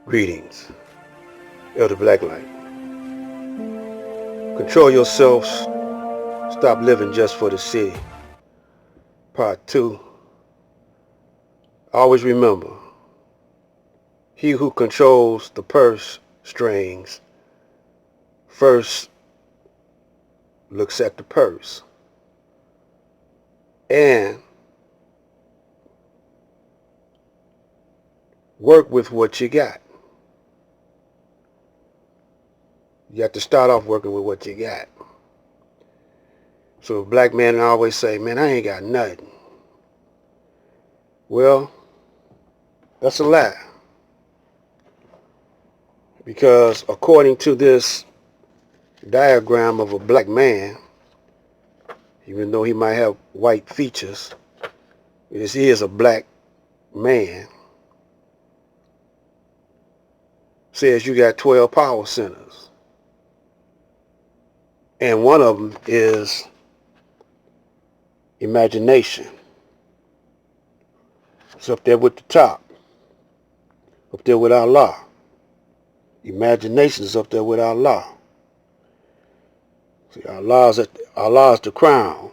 Greetings, Elder Blacklight. Control yourselves. Stop living just for the city. Part 2. Always remember, he who controls the purse strings first looks at the purse and work with what you got. You have to start off working with what you got. So a black man always say, man, I ain't got nothing. Well, that's a lie. Because according to this diagram of a black man, even though he might have white features, this is a black man, says you got 12 power centers. And one of them is imagination. It's up there with the top. Up there with Allah. Imagination is up there with Allah. See, Allah is the crown.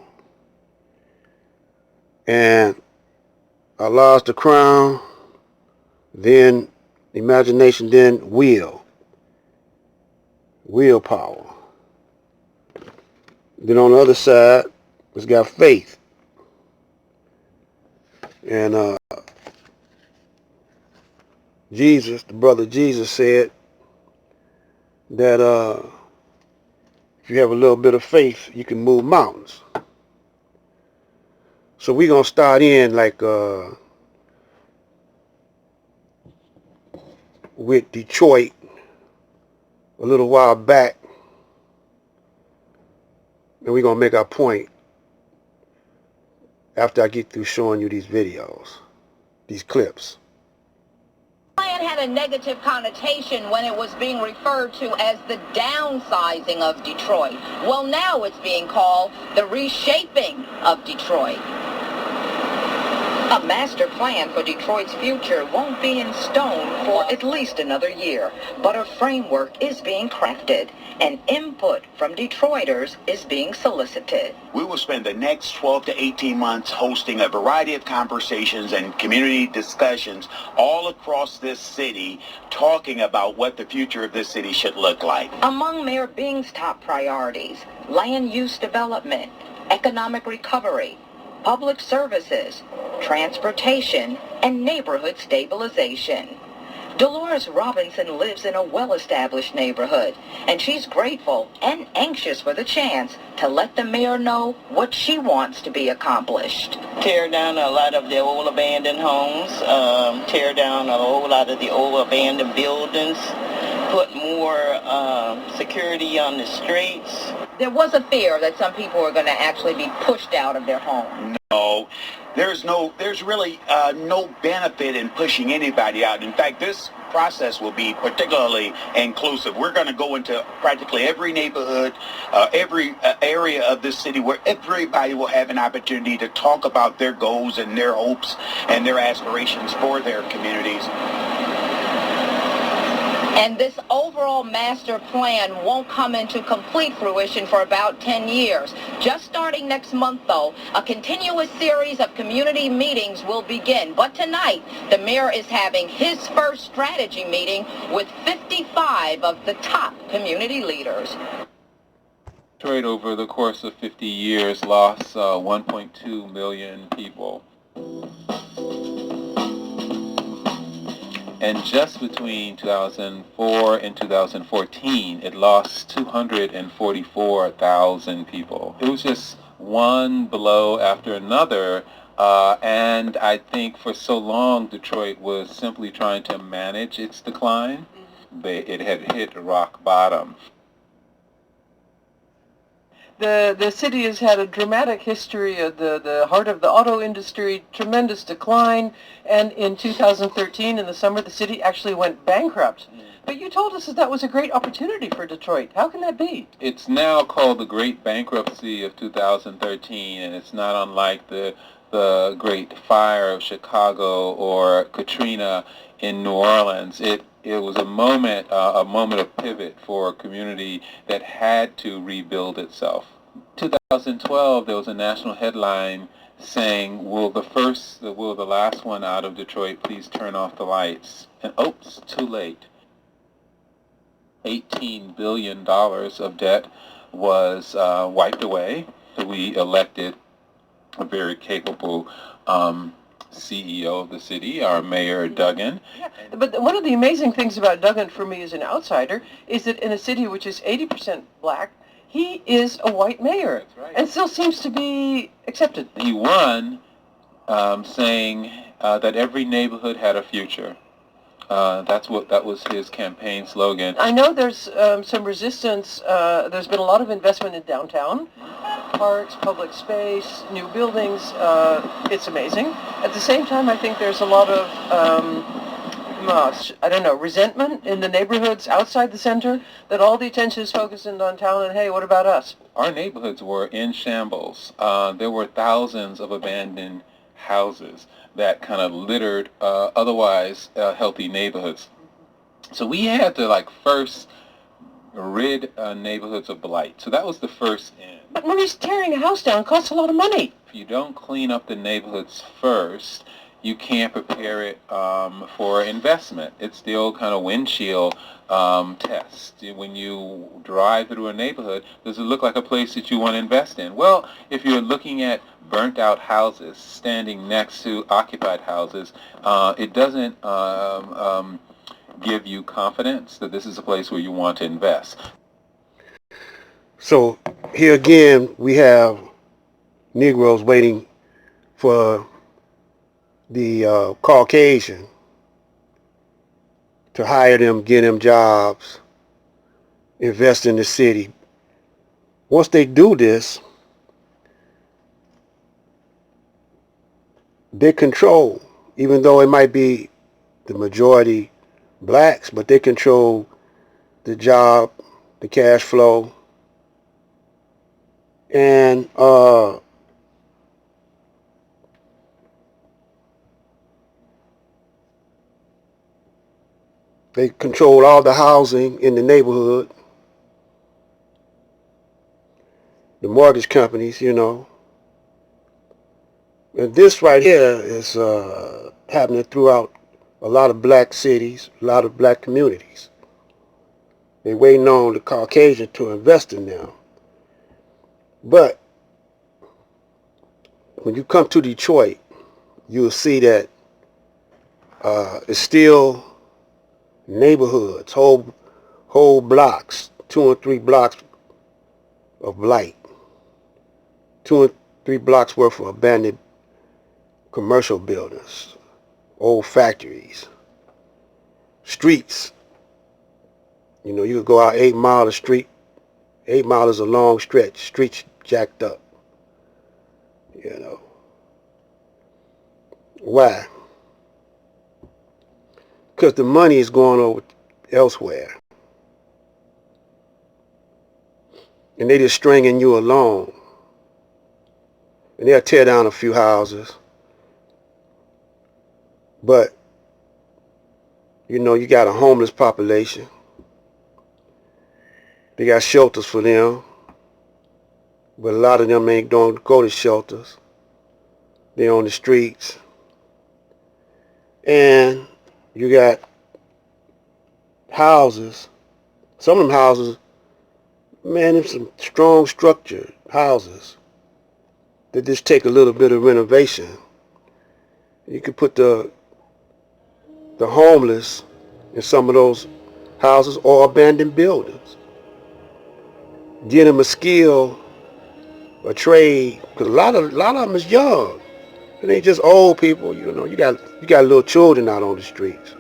And Allah is the crown, then imagination, then willpower. Then on the other side, it's got faith. And Jesus, the brother Jesus said that if you have a little bit of faith, you can move mountains. So we're going to start in like with Detroit a little while back. And we're going to make our point after I get through showing you these videos, these clips. Plan had a negative connotation when it was being referred to as the downsizing of Detroit. Well, now it's being called the reshaping of Detroit. A master plan for Detroit's future won't be in stone for at least another year, but a framework is being crafted, and input from Detroiters is being solicited. We will spend the next 12 to 18 months hosting a variety of conversations and community discussions all across this city, talking about what the future of this city should look like. Among Mayor Bing's top priorities, land use development, economic recovery, public services, transportation, and neighborhood stabilization. Dolores Robinson lives in a well-established neighborhood, and she's grateful and anxious for the chance to let the mayor know what she wants to be accomplished. Tear down a lot of the old abandoned homes, tear down a whole lot of the old abandoned buildings, put more security on the streets. There was a fear that some people were going to actually be pushed out of their home. No, there's really no benefit in pushing anybody out. In fact, this process will be particularly inclusive. We're going to go into practically every neighborhood, every area of this city where everybody will have an opportunity to talk about their goals and their hopes and their aspirations for their communities. And this overall master plan won't come into complete fruition for about 10 years. Just starting next month, though, a continuous series of community meetings will begin. But tonight, the mayor is having his first strategy meeting with 55 of the top community leaders. Detroit, over the course of 50 years, lost 1.2 million people. And just between 2004 and 2014, it lost 244,000 people. It was just one blow after another, and I think for so long Detroit was simply trying to manage its decline. It had hit rock bottom. The city has had a dramatic history of the heart of the auto industry, tremendous decline, and in 2013, in the summer, the city actually went bankrupt. But you told us that was a great opportunity for Detroit. How can that be? It's now called the Great Bankruptcy of 2013, and it's not unlike the the Great Fire of Chicago or Katrina in New Orleans. It was a moment of pivot for a community that had to rebuild itself. 2012, there was a national headline saying, will the last one out of Detroit please turn off the lights? And oops, too late. $18 billion of debt was wiped away. So we elected a very capable CEO of the city, our Mayor Duggan. Yeah. But one of the amazing things about Duggan for me as an outsider is that in a city which is 80% black, he is a white mayor. That's right. And still seems to be accepted. He won saying that every neighborhood had a future. That was his campaign slogan. I know there's some resistance. There's been a lot of investment in downtown, parks, public space, new buildings. It's amazing. At the same time, I think there's a lot of resentment in the neighborhoods outside the center, that all the attention is focused in downtown, and hey, what about us? Our neighborhoods were in shambles. There were thousands of abandoned houses that kind of littered otherwise healthy neighborhoods. So we had to first rid neighborhoods of blight. So that was the first end. But Maurice, tearing a house down costs a lot of money. If you don't clean up the neighborhoods first, you can't prepare it for investment. It's the old kind of windshield test. When you drive through a neighborhood, does it look like a place that you want to invest in? Well, if you're looking at burnt out houses standing next to occupied houses, it doesn't give you confidence that this is a place where you want to invest. So here again, we have Negroes waiting for the Caucasian to hire them, get them jobs, invest in the city. Once they do this, they control, even though it might be the majority blacks, but they control the job, the cash flow, and they control all the housing in the neighborhood, the mortgage companies, And this right here is happening throughout a lot of black cities, a lot of black communities. They're waiting on the Caucasian to invest in them. But when you come to Detroit, you'll see that it's still neighborhoods, whole blocks, 2 and 3 blocks of blight, 2 and 3 blocks worth of abandoned commercial buildings, old factories, streets. You could go out 8 miles of street. 8 miles is a long stretch. Streets jacked up. Why? Because the money is going over elsewhere. And they just stringing you along. And they'll tear down a few houses. But, you got a homeless population. They got shelters for them. But a lot of them don't go to shelters. They're on the streets. And you got houses. Some of them houses, man, there's some strong structured houses that just take a little bit of renovation. You could put the homeless in some of those houses or abandoned buildings. Get them a skill, a trade, because a lot of them is young. It ain't just old people, You got little children out on the streets,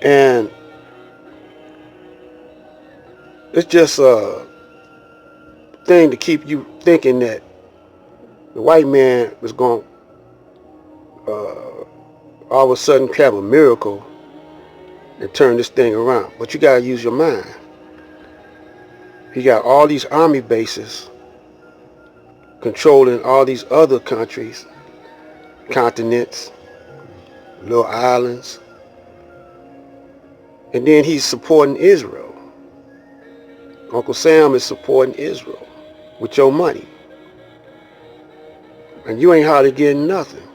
And it's just a thing to keep you thinking that the white man was going all of a sudden have a miracle and turn this thing around. But you got to use your mind. He got all these army bases controlling all these other countries, continents, little islands, and then he's supporting Israel. Uncle Sam is supporting Israel with your money, and you ain't hardly getting nothing.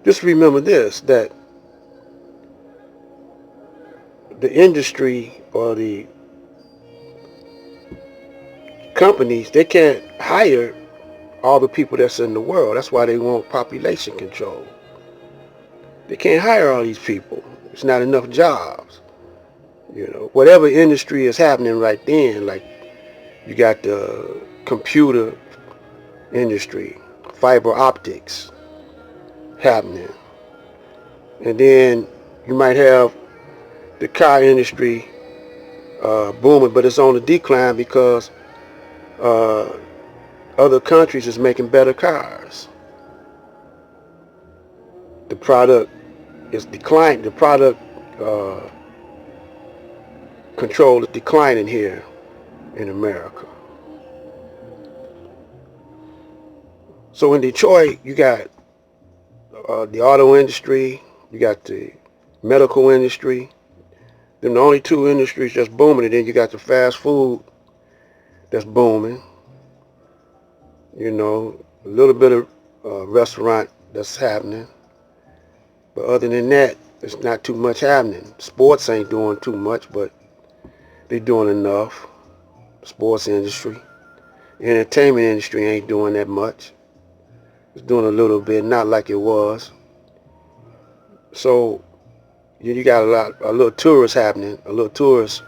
Just remember this, that the industry or the companies, they can't hire all the people that's in the world. That's why they want population control. They can't hire all these people. It's not enough jobs. You know, whatever industry is happening right then, like you got the computer industry, fiber optics happening. And then you might have the car industry booming, but it's on the decline because other countries is making better cars. The product is declining. The product control is declining here in America. So in Detroit, you got the auto industry, you got the medical industry. Them the only two industries that's booming, and then you got the fast food that's booming. You know, a little bit of restaurant that's happening. But other than that, there's not too much happening. Sports ain't doing too much, but they doing enough. Sports industry. Entertainment industry ain't doing that much. It's doing a little bit, not like it was. So you got a little tourist happening, a little tourist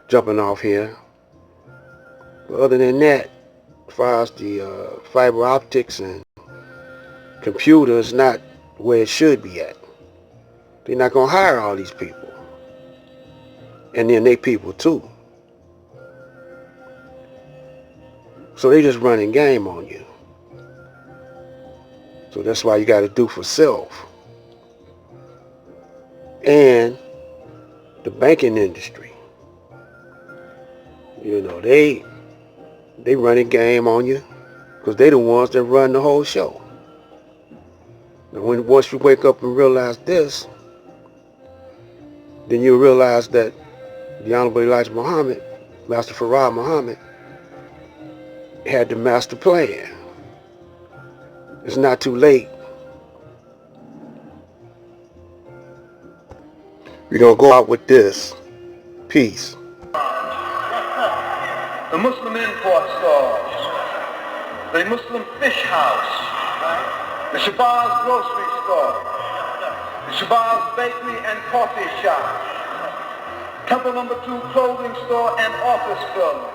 jumping off here. But other than that, as far as the fiber optics and computers, not where it should be at. They're not gonna hire all these people, and then they people too. So they just running game on you. So that's why you got to do for self. And the banking industry, you know, they running game on you because they the ones that run the whole show. Now, once you wake up and realize this, then you realize that the Honorable Elijah Muhammad, Master Farad Muhammad, had the master plan. It's not too late. We're going to go out with this. Peace. The Muslim import stores, the Muslim fish house, the Shabazz grocery store, the Shabazz bakery and coffee shop, Temple No. 2 clothing store and office building,